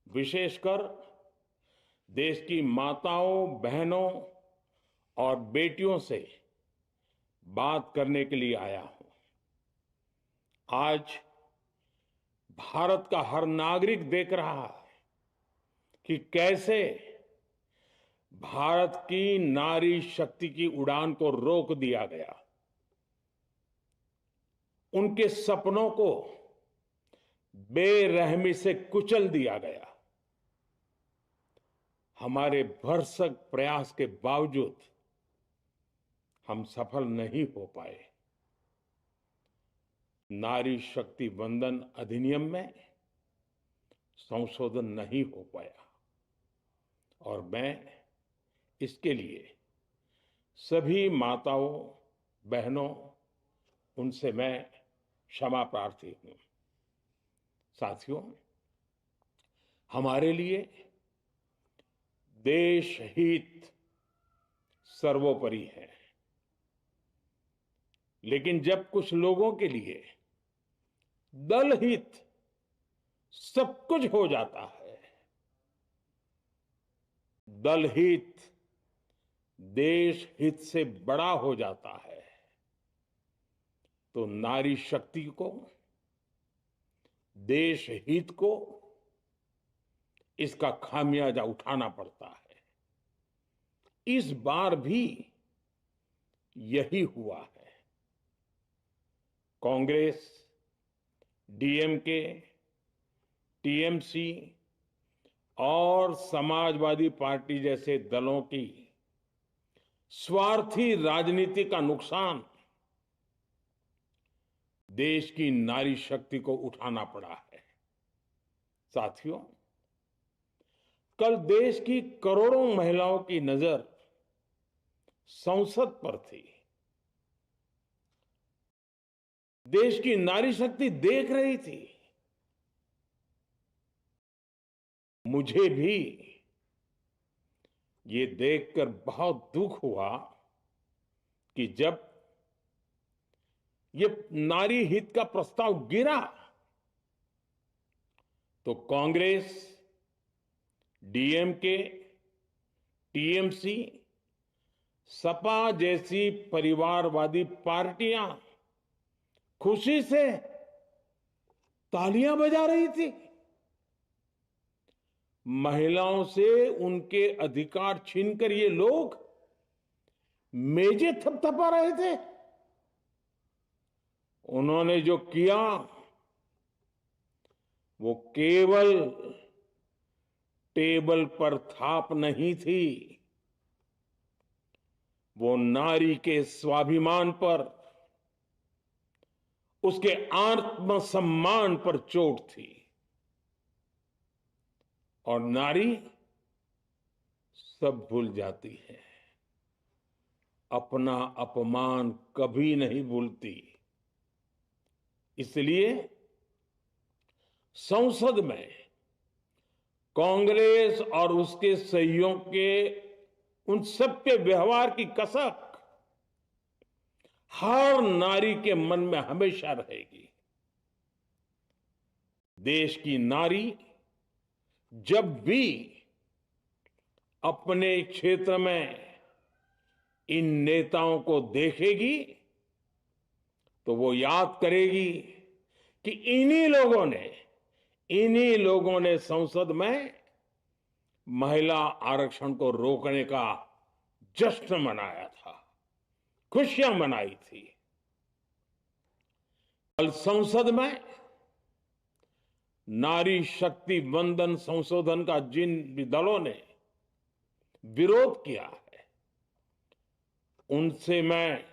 विशेषकर देश की माताओं, बहनों और बेटियों से बात करने के लिए आया हूं। आज भारत का हर नागरिक देख रहा है कि कैसे भारत की नारी शक्ति की उड़ान को रोक दिया गया, उनके सपनों को बेरहमी से कुचल दिया गया। हमारे भरसक प्रयास के बावजूद हम सफल नहीं हो पाए। नारी शक्ति वंदन अधिनियम में संशोधन नहीं हो पाया और मैं इसके लिए सभी माताओं, बहनों, उनसे मैं क्षमा प्रार्थी हूं। साथियों, हमारे लिए देश हित सर्वोपरि है, लेकिन जब कुछ लोगों के लिए दल हित सब कुछ हो जाता है, दल हित देश हित से बड़ा हो जाता है, तो नारी शक्ति को, देश हित को इसका खामियाजा उठाना पड़ता है। इस बार भी यही हुआ है। कांग्रेस, डीएमके, टीएमसी और समाजवादी पार्टी जैसे दलों की स्वार्थी राजनीति का नुकसान देश की नारी शक्ति को उठाना पड़ा है। साथियों, कल देश की करोड़ों महिलाओं की नजर संसद पर थी। देश की नारी शक्ति देख रही थी। मुझे भी ये देखकर बहुत दुख हुआ कि जब ये नारी हित का प्रस्ताव गिरा तो कांग्रेस, डीएमके, टीएमसी, सपा जैसी परिवारवादी पार्टियां खुशी से तालियां बजा रही थी। महिलाओं से उनके अधिकार छीनकर ये लोग मेजें थपथपा रहे थे। उन्होंने जो किया वो केवल टेबल पर थाप नहीं थी, वो नारी के स्वाभिमान पर, उसके आत्मसम्मान पर चोट थी। और नारी सब भूल जाती है, अपना अपमान कभी नहीं भूलती। इसलिए संसद में कांग्रेस और उसके सहयोगियों के उन सबके व्यवहार की कसक हर नारी के मन में हमेशा रहेगी। देश की नारी जब भी अपने क्षेत्र में इन नेताओं को देखेगी तो वो याद करेगी कि इन्हीं लोगों ने संसद में महिला आरक्षण को रोकने का जश्न मनाया था, खुशियां मनाई थी। कल संसद में नारी शक्ति वंदन संशोधन का जिन भी दलों ने विरोध किया है, उनसे मैं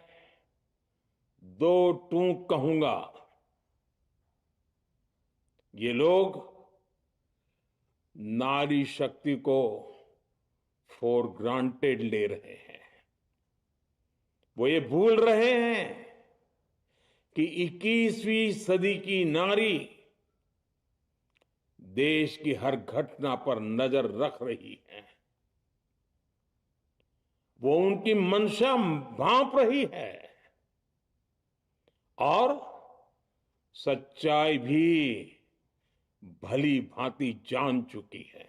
दो टूक कहूंगा। ये लोग नारी शक्ति को फॉर ग्रांटेड ले रहे हैं। वो ये भूल रहे हैं कि 21वीं सदी की नारी देश की हर घटना पर नजर रख रही है। वो उनकी मंशा भांप रही है और सच्चाई भी भली भांति जान चुकी है।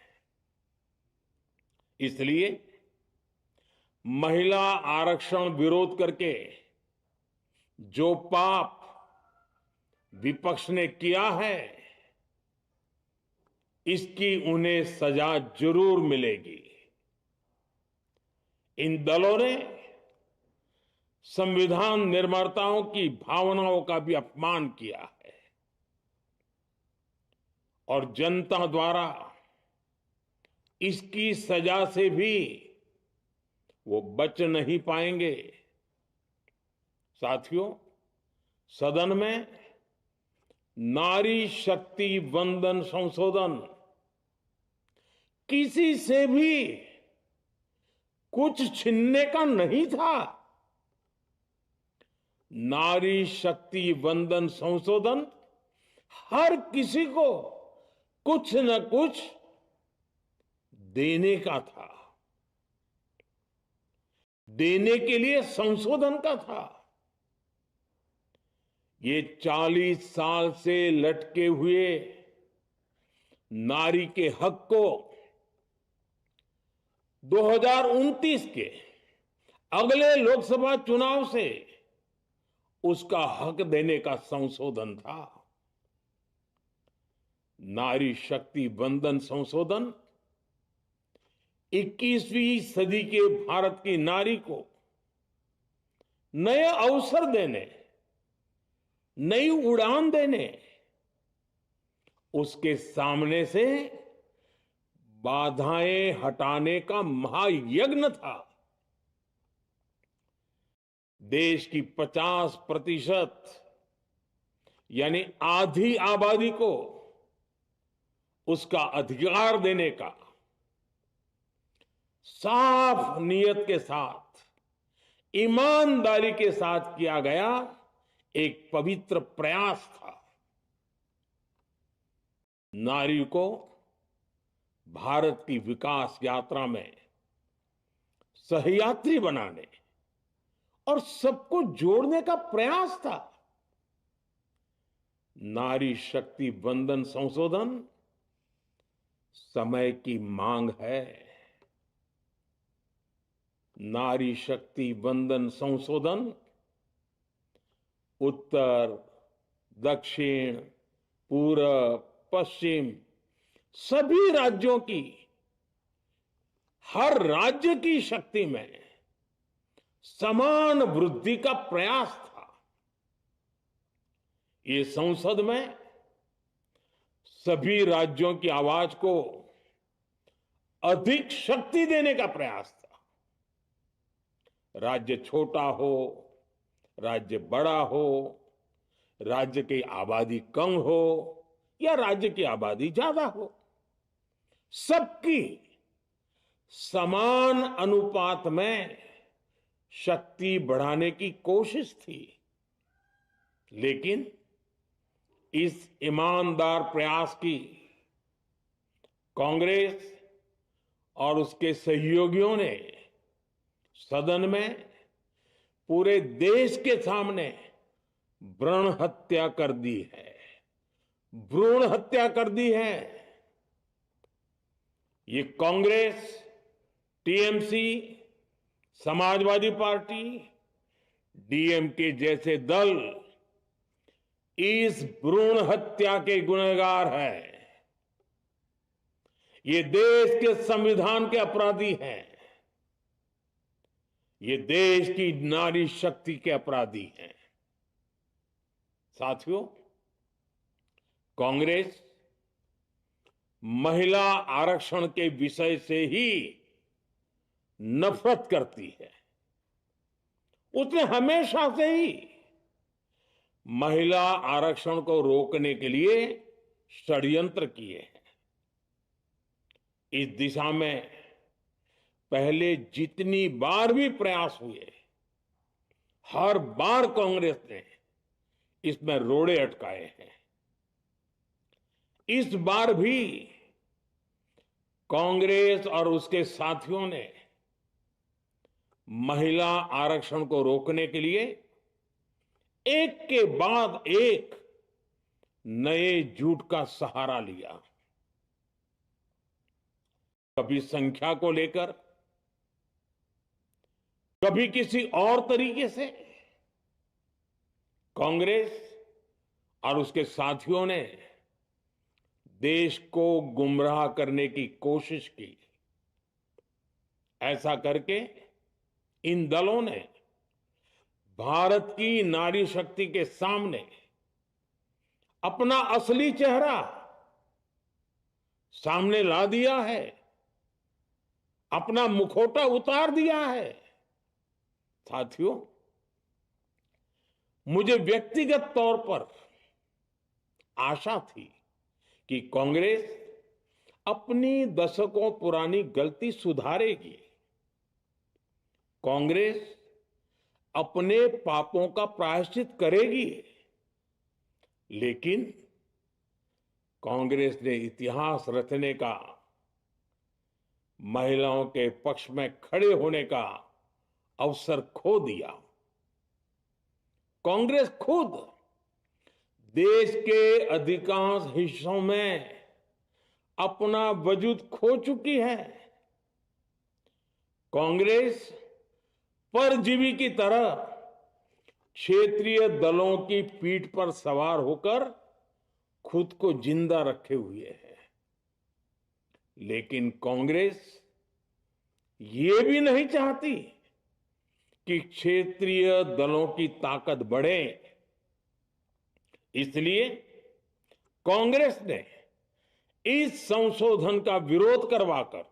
इसलिए महिला आरक्षण विरोध करके जो पाप विपक्ष ने किया है, इसकी उन्हें सजा जरूर मिलेगी। इन दलों ने संविधान निर्माताओं की भावनाओं का भी अपमान किया है और जनता द्वारा इसकी सजा से भी वो बच नहीं पाएंगे। साथियों, सदन में नारी शक्ति वंदन संशोधन किसी से भी कुछ छीनने का नहीं था। नारी शक्ति वंदन संशोधन हर किसी को कुछ न कुछ देने का था, देने के लिए संशोधन का था। ये 40 साल से लटके हुए नारी के हक को 2029 के अगले लोकसभा चुनाव से उसका हक देने का संशोधन था। नारी शक्ति वंदन संशोधन 21वीं सदी के भारत की नारी को नए अवसर देने, नई उड़ान देने, उसके सामने से बाधाएं हटाने का महायज्ञ था। देश की 50% यानी आधी आबादी को उसका अधिकार देने का साफ नियत के साथ, ईमानदारी के साथ किया गया एक पवित्र प्रयास था। नारी को भारत की विकास यात्रा में सहयात्री बनाने और सबको जोड़ने का प्रयास था। नारी शक्ति वंदन संशोधन समय की मांग है। नारी शक्ति वंदन संशोधन उत्तर, दक्षिण, पूर्व, पश्चिम सभी राज्यों की, हर राज्य की शक्ति में समान वृद्धि का प्रयास था। ये संसद में सभी राज्यों की आवाज को अधिक शक्ति देने का प्रयास था। राज्य छोटा हो, राज्य बड़ा हो, राज्य की आबादी कम हो या राज्य की आबादी ज्यादा हो, सबकी समान अनुपात में शक्ति बढ़ाने की कोशिश थी। लेकिन इस ईमानदार प्रयास की कांग्रेस और उसके सहयोगियों ने सदन में पूरे देश के सामने भ्रूण हत्या कर दी है, भ्रूण हत्या कर दी है। ये Congress, TMC, Samajwadi party, DMK जैसे दल इस भ्रूण हत्या के गुनहगार हैं। ये देश के संविधान के अपराधी हैं। ये देश की नारी शक्ति के अपराधी हैं। साथियों, कांग्रेस महिला आरक्षण के विषय से ही नफरत करती है। उसने हमेशा से ही महिला आरक्षण को रोकने के लिए षड्यंत्र किए हैं। इस दिशा में पहले जितनी बार भी प्रयास हुए, हर बार कांग्रेस ने इसमें रोड़े अटकाए हैं। इस बार भी कांग्रेस और उसके साथियों ने महिला आरक्षण को रोकने के लिए एक के बाद एक नए झूठ का सहारा लिया। कभी संख्या को लेकर, कभी किसी और तरीके से कांग्रेस और उसके साथियों ने देश को गुमराह करने की कोशिश की। ऐसा करके इन दलों ने भारत की नारी शक्ति के सामने अपना असली चेहरा सामने ला दिया है, अपना मुखौटा उतार दिया है। साथियों, मुझे व्यक्तिगत तौर पर आशा थी कि कांग्रेस अपनी दशकों पुरानी गलती सुधारेगी। कांग्रेस अपने पापों का प्रायश्चित करेगी। लेकिन कांग्रेस ने इतिहास रचने का, महिलाओं के पक्ष में खड़े होने का अवसर खो दिया। कांग्रेस खुद देश के अधिकांश हिस्सों में अपना वजूद खो चुकी है। कांग्रेस परजीवी की तरह क्षेत्रीय दलों की पीठ पर सवार होकर खुद को जिंदा रखे हुए है। लेकिन कांग्रेस ये भी नहीं चाहती कि क्षेत्रीय दलों की ताकत बढ़े। इसलिए कांग्रेस ने इस संशोधन का विरोध करवाकर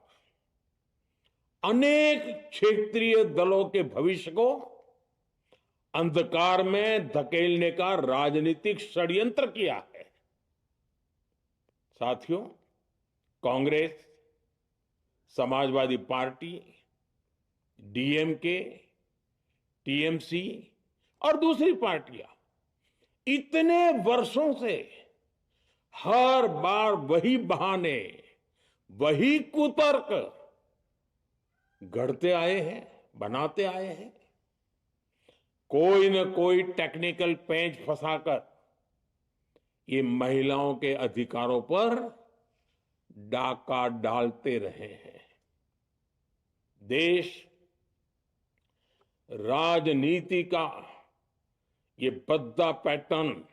अनेक क्षेत्रीय दलों के भविष्य को अंधकार में धकेलने का राजनीतिक षड्यंत्र किया है। साथियों, Congress, Samajwadi party, DMK, TMC और दूसरी पार्टियां इतने वर्षों से हर बार वही बहाने, वही कुतर्क गढ़ते आए हैं, बनाते आए हैं। कोई न कोई टेक्निकल पेंच फंसाकर ये महिलाओं के अधिकारों पर डाका डालते रहे हैं। देश राजनीति का ये भद्दा पैटर्न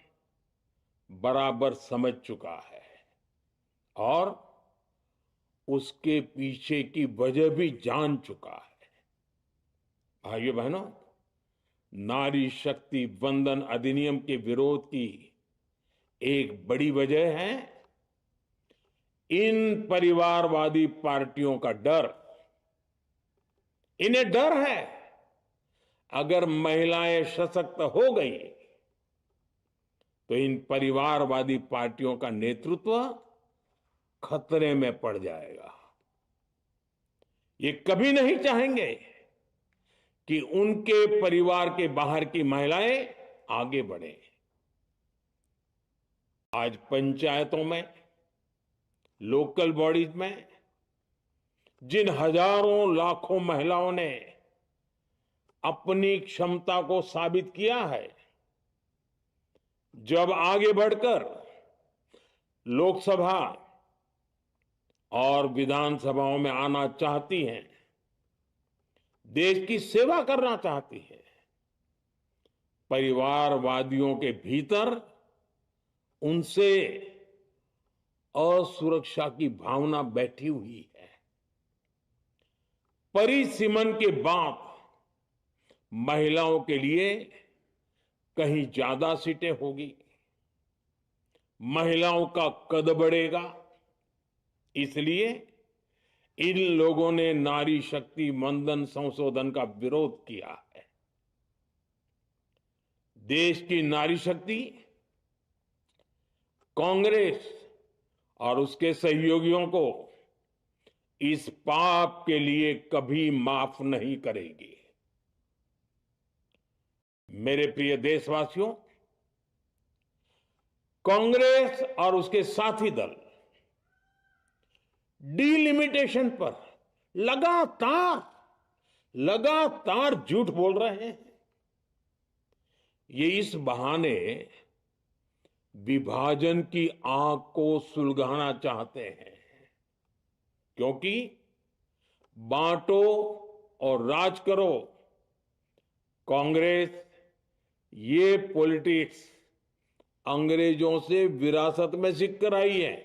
बराबर समझ चुका है और उसके पीछे की वजह भी जान चुका है। भाइयों बहनों, नारी शक्ति वंदन अधिनियम के विरोध की एक बड़ी वजह है इन परिवारवादी पार्टियों का डर। इन्हें डर है अगर महिलाएं सशक्त हो गई तो इन परिवारवादी पार्टियों का नेतृत्व खतरे में पड़ जाएगा। ये कभी नहीं चाहेंगे कि उनके परिवार के बाहर की महिलाएं आगे बढ़ें। आज पंचायतों में, लोकल बॉडीज में जिन हजारों लाखों महिलाओं ने अपनी क्षमता को साबित किया है, जब आगे बढ़कर लोकसभा और विधानसभाओं में आना चाहती हैं, देश की सेवा करना चाहती है, परिवारवादियों के भीतर उनसे असुरक्षा की भावना बैठी हुई है। परिसीमन के बाद महिलाओं के लिए कहीं ज्यादा सीटें होगी, महिलाओं का कद बढ़ेगा। इसलिए इन लोगों ने नारी शक्ति वंदन संशोधन का विरोध किया है। देश की नारी शक्ति कांग्रेस और उसके सहयोगियों को इस पाप के लिए कभी माफ नहीं करेगी। मेरे प्रिय देशवासियों, कांग्रेस और उसके साथी दल डिलिमिटेशन पर लगातार झूठ बोल रहे हैं। ये इस बहाने विभाजन की आग को सुलगाना चाहते हैं, क्योंकि बांटो और राज करो, कांग्रेस ये पॉलिटिक्स अंग्रेजों से विरासत में सीख कर आई है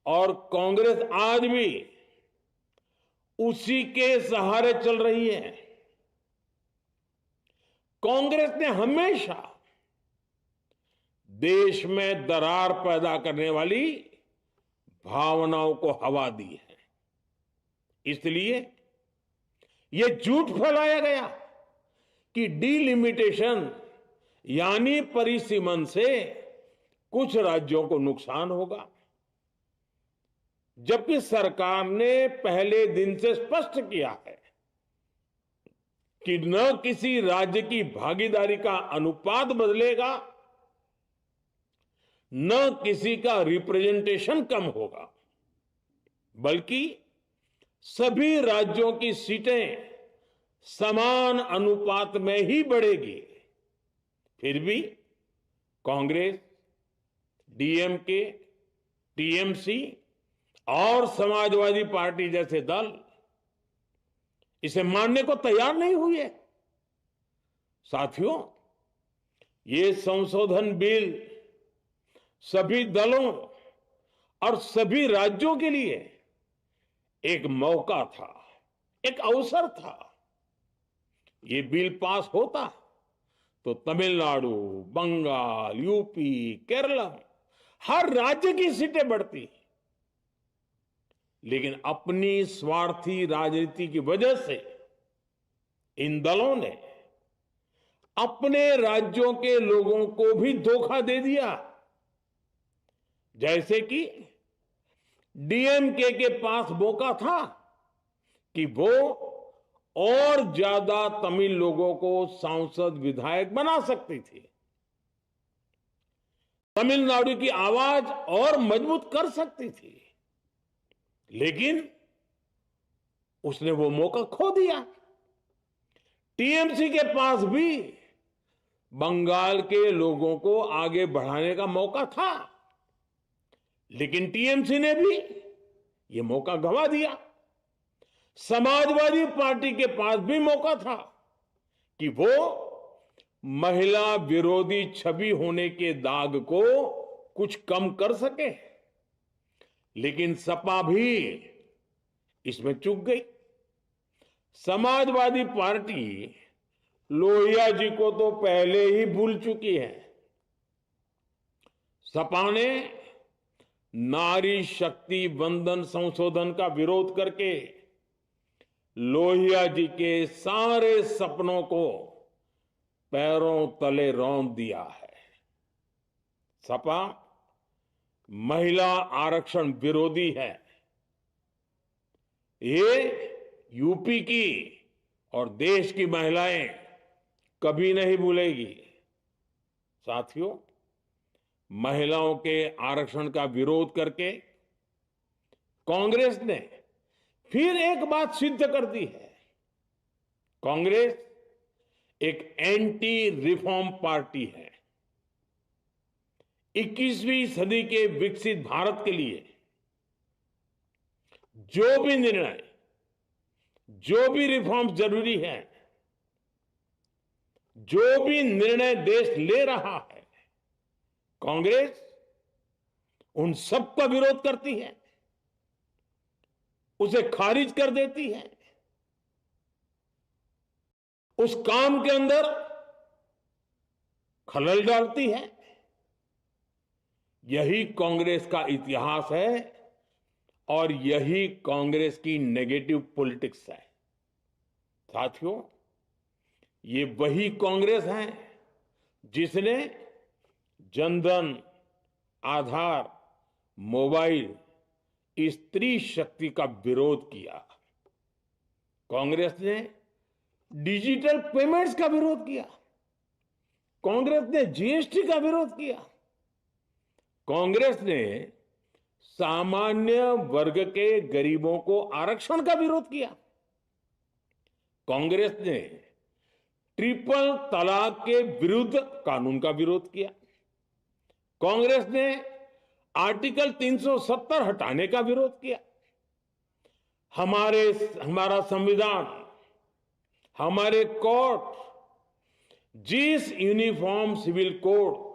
और कांग्रेस आज भी उसी के सहारे चल रही है। कांग्रेस ने हमेशा देश में दरार पैदा करने वाली भावनाओं को हवा दी है। इसलिए यह झूठ फैलाया गया कि डीलिमिटेशन यानी परिसीमन से कुछ राज्यों को नुकसान होगा, जबकि सरकार ने पहले दिन से स्पष्ट किया है कि न किसी राज्य की भागीदारी का अनुपात बदलेगा, न किसी का रिप्रेजेंटेशन कम होगा, बल्कि सभी राज्यों की सीटें समान अनुपात में ही बढ़ेगी। फिर भी कांग्रेस, डीएमके, टीएमसी और समाजवादी पार्टी जैसे दल इसे मानने को तैयार नहीं हुए। साथियों, ये संशोधन बिल सभी दलों और सभी राज्यों के लिए एक मौका था, एक अवसर था। ये बिल पास होता तो तमिलनाडु, बंगाल, यूपी, केरला हर राज्य की सीटें बढ़ती, लेकिन अपनी स्वार्थी राजनीति की वजह से इन दलों ने अपने राज्यों के लोगों को भी धोखा दे दिया। जैसे कि डीएमके के पास मौका था कि वो और ज्यादा तमिल लोगों को सांसद विधायक बना सकती थी, तमिलनाडु की आवाज और मजबूत कर सकती थी, लेकिन उसने वो मौका खो दिया। टीएमसी के पास भी बंगाल के लोगों को आगे बढ़ाने का मौका था, लेकिन टीएमसी ने भी ये मौका गंवा दिया। समाजवादी पार्टी के पास भी मौका था कि वो महिला विरोधी छवि होने के दाग को कुछ कम कर सके, लेकिन सपा भी इसमें चूक गई। समाजवादी पार्टी लोहिया जी को तो पहले ही भूल चुकी है। सपा ने नारी शक्ति वंदन संशोधन का विरोध करके लोहिया जी के सारे सपनों को पैरों तले रौंद दिया है। सपा महिला आरक्षण विरोधी है, ये यूपी की और देश की महिलाएं कभी नहीं भूलेगी। साथियों, महिलाओं के आरक्षण का विरोध करके कांग्रेस ने फिर एक बात सिद्ध कर दी है। कांग्रेस एक एंटी रिफॉर्म पार्टी है। 21वीं सदी के विकसित भारत के लिए जो भी निर्णय, जो भी रिफॉर्म जरूरी है, जो भी निर्णय देश ले रहा है, कांग्रेस उन सब का विरोध करती है, उसे खारिज कर देती है, उस काम के अंदर खलल डालती है। यही कांग्रेस का इतिहास है और यही कांग्रेस की नेगेटिव पॉलिटिक्स है। साथियों, ये वही कांग्रेस है जिसने जनधन, आधार, मोबाइल, स्त्री शक्ति का विरोध किया। कांग्रेस ने डिजिटल पेमेंट्स का विरोध किया। कांग्रेस ने जीएसटी का विरोध किया। कांग्रेस ने सामान्य वर्ग के गरीबों को आरक्षण का विरोध किया। कांग्रेस ने ट्रिपल तलाक के विरुद्ध कानून का विरोध किया। कांग्रेस ने आर्टिकल 370 हटाने का विरोध किया। हमारा संविधान, हमारे कोर्ट जिस यूनिफॉर्म सिविल कोड,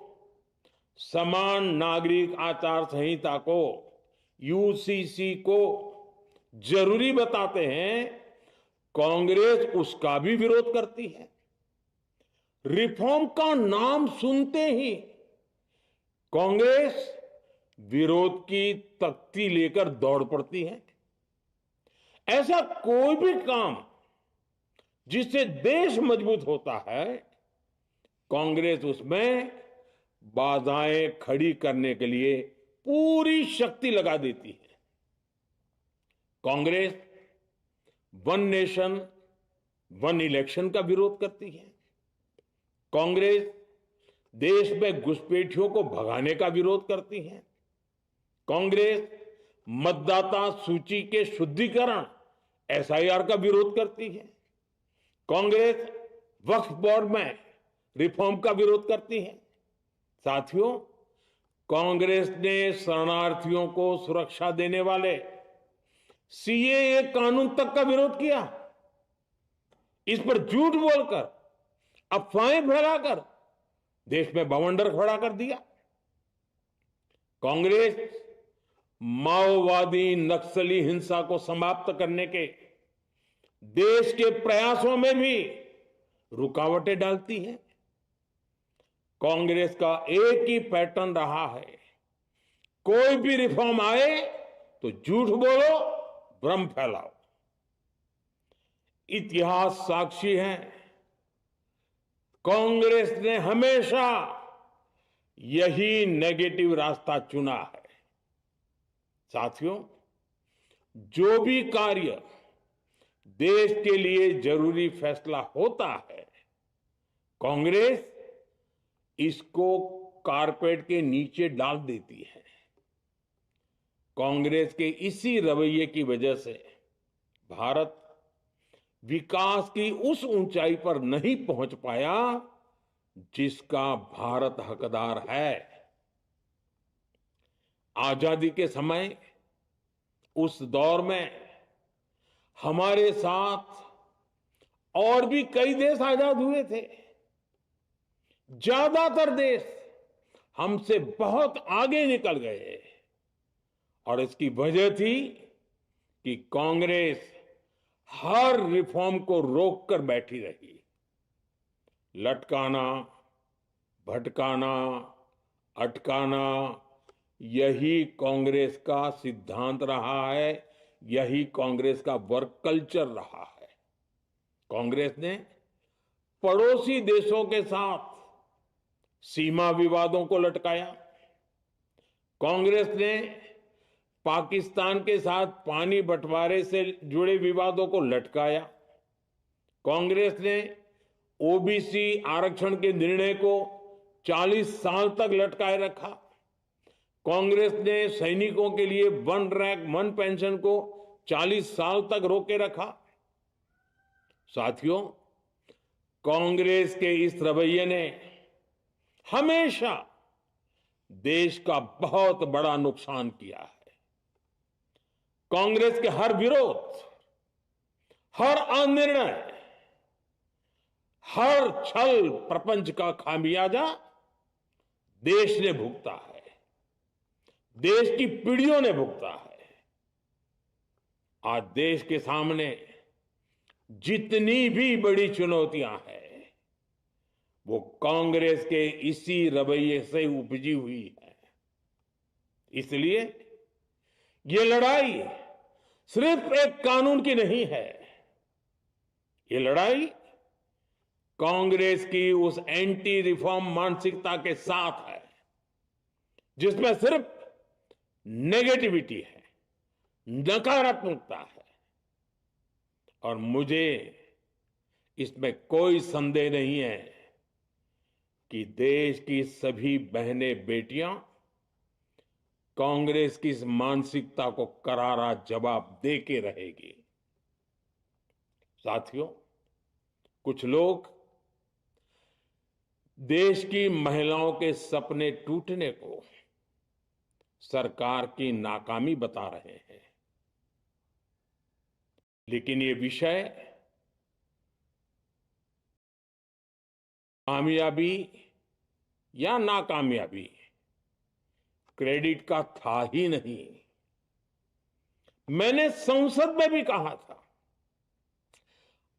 समान नागरिक आचार संहिता को, यूसीसी को जरूरी बताते हैं, कांग्रेस उसका भी विरोध करती है। रिफॉर्म का नाम सुनते ही कांग्रेस विरोध की तख्ती लेकर दौड़ पड़ती है। ऐसा कोई भी काम जिससे देश मजबूत होता है, कांग्रेस उसमें बाधाएं खड़ी करने के लिए पूरी शक्ति लगा देती है। Congress one nation one election का विरोध करती है। कांग्रेस देश में घुसपैठियों को भगाने का विरोध करती है। कांग्रेस मतदाता सूची के शुद्धिकरण एसआईआर का विरोध करती है। कांग्रेस वक्फ बोर्ड में रिफॉर्म का विरोध करती है। साथियों, कांग्रेस ने शरणार्थियों को सुरक्षा देने वाले सीएए कानून तक का विरोध किया। इस पर झूठ बोलकर, अफवाहें फैलाकर देश में बवंडर खड़ा कर दिया। कांग्रेस माओवादी नक्सली हिंसा को समाप्त करने के देश के प्रयासों में भी रुकावटें डालती है। कांग्रेस का एक ही पैटर्न रहा है, कोई भी रिफॉर्म आए तो झूठ बोलो, भ्रम फैलाओ। इतिहास साक्षी है, कांग्रेस ने हमेशा यही नेगेटिव रास्ता चुना है। साथियों, जो भी कार्य देश के लिए जरूरी फैसला होता है, कांग्रेस इसको कारपेट के नीचे डाल देती है। कांग्रेस के इसी रवैये की वजह से भारत विकास की उस ऊंचाई पर नहीं पहुंच पाया जिसका भारत हकदार है। आजादी के समय उस दौर में हमारे साथ और भी कई देश आजाद हुए थे। ज्यादातर देश हमसे बहुत आगे निकल गए और इसकी वजह थी कि कांग्रेस हर रिफॉर्म को रोककर बैठी रही। लटकाना, भटकाना, अटकाना, यही कांग्रेस का सिद्धांत रहा है, यही कांग्रेस का वर्क कल्चर रहा है। कांग्रेस ने पड़ोसी देशों के साथ सीमा विवादों को लटकाया। कांग्रेस ने पाकिस्तान के साथ पानी बंटवारे से जुड़े विवादों को लटकाया। कांग्रेस ने ओबीसी आरक्षण के निर्णय को 40 साल तक लटकाए रखा। कांग्रेस ने सैनिकों के लिए वन रैंक वन पेंशन को 40 साल तक रोके रखा। साथियों, कांग्रेस के इस रवैये ने हमेशा देश का बहुत बड़ा नुकसान किया है। कांग्रेस के हर विरोध, हर अनिर्णय, हर छल प्रपंच का खामियाजा देश ने भुगता है, देश की पीढ़ियों ने भुगता है। आज देश के सामने जितनी भी बड़ी चुनौतियां हैं, वो कांग्रेस के इसी रवैये से उपजी हुई है। इसलिए ये लड़ाई सिर्फ एक कानून की नहीं है, ये लड़ाई कांग्रेस की उस एंटी रिफॉर्म मानसिकता के साथ है जिसमें सिर्फ नेगेटिविटी है, नकारात्मकता है। और मुझे इसमें कोई संदेह नहीं है कि देश की सभी बहनें बेटियां कांग्रेस की इस मानसिकता को करारा जवाब दे के रहेगी। साथियों, कुछ लोग देश की महिलाओं के सपने टूटने को सरकार की नाकामी बता रहे हैं। लेकिन ये विषय कामयाबी या नाकामयाबी क्रेडिट का था ही नहीं। मैंने संसद में भी कहा था,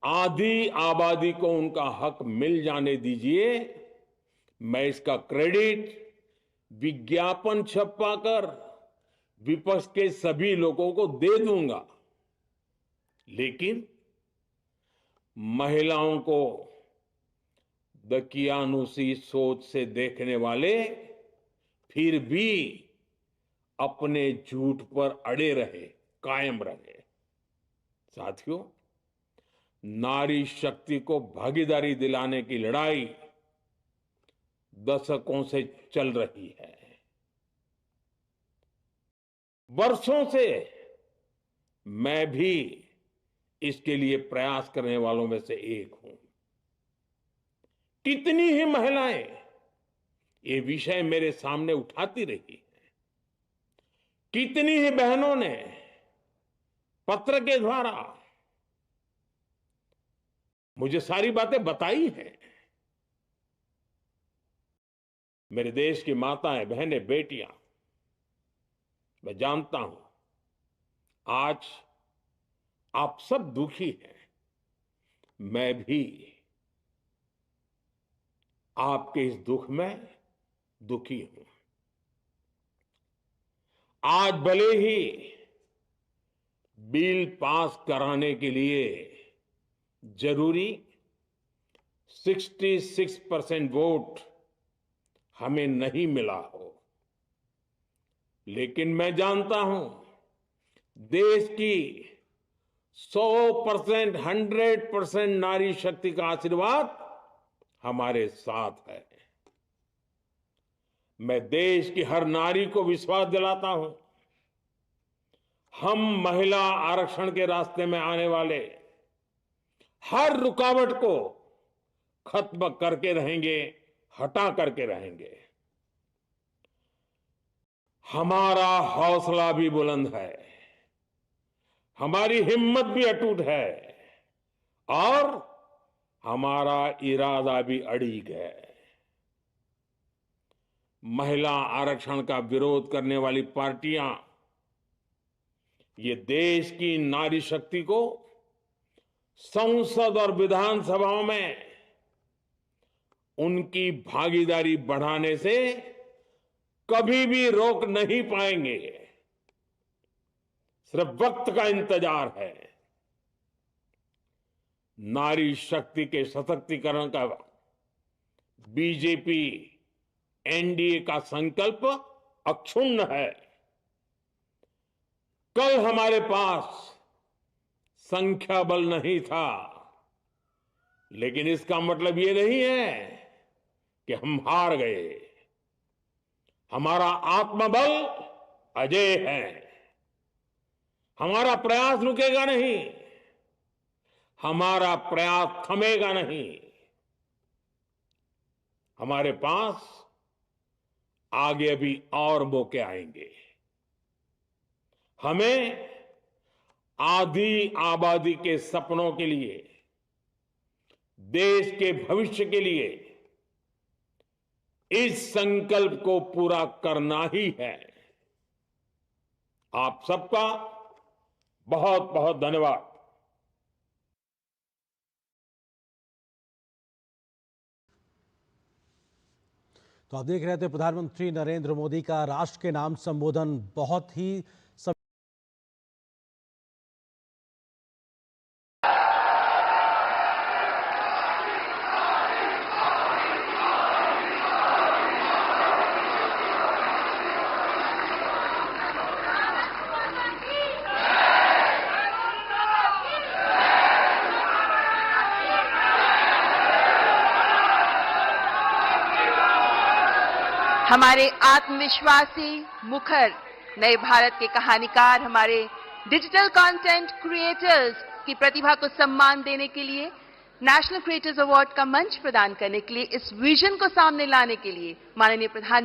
आधी आबादी को उनका हक मिल जाने दीजिए, मैं इसका क्रेडिट विज्ञापन छपवाकर विपक्ष के सभी लोगों को दे दूंगा। लेकिन महिलाओं को दकियानुसी सोच से देखने वाले फिर भी अपने झूठ पर अड़े रहे, कायम रहे। साथियों, नारी शक्ति को भागीदारी दिलाने की लड़ाई दशकों से चल रही है। वर्षों से मैं भी इसके लिए प्रयास करने वालों में से एक हूं। कितनी ही महिलाएं ये विषय मेरे सामने उठाती रही हैं। कितनी ही बहनों ने पत्र के द्वारा मुझे सारी बातें बताई हैं। मेरे देश की माताएं, बहनें, बेटियां, मैं जानता हूं आज आप सब दुखी हैं। मैं भी आपके इस दुख में दुखी हूं। आज भले ही बिल पास कराने के लिए जरूरी 66% वोट हमें नहीं मिला हो, लेकिन मैं जानता हूं देश की 100%, 100% नारी शक्ति का आशीर्वाद हमारे साथ है। मैं देश की हर नारी को विश्वास दिलाता हूं, हम महिला आरक्षण के रास्ते में आने वाले हर रुकावट को खत्म करके रहेंगे, हटा करके रहेंगे। हमारा हौसला भी बुलंद है, हमारी हिम्मत भी अटूट है और हमारा इरादा भी अड़िग है। महिला आरक्षण का विरोध करने वाली पार्टियां ये देश की नारी शक्ति को संसद और विधानसभाओं में उनकी भागीदारी बढ़ाने से कभी भी रोक नहीं पाएंगे। सिर्फ वक्त का इंतजार है। नारी शक्ति के सशक्तिकरण का बीजेपी एनडीए का संकल्प अक्षुण्ण है। कल हमारे पास संख्या बल नहीं था, लेकिन इसका मतलब ये नहीं है कि हम हार गए। हमारा आत्मबल अजेय है। हमारा प्रयास रुकेगा नहीं, हमारा प्रयास थमेगा नहीं। हमारे पास आगे भी और मौके आएंगे। हमें आधी आबादी के सपनों के लिए, देश के भविष्य के लिए इस संकल्प को पूरा करना ही है। आप सबका बहुत बहुत धन्यवाद। तो आप देख रहे थे प्रधानमंत्री नरेंद्र मोदी का राष्ट्र के नाम संबोधन। बहुत ही हमारे आत्मविश्वासी मुखर नए भारत के कहानीकार, हमारे डिजिटल कंटेंट क्रिएटर्स की प्रतिभा को सम्मान देने के लिए नेशनल क्रिएटर्स अवार्ड का मंच प्रदान करने के लिए, इस विजन को सामने लाने के लिए माननीय प्रधान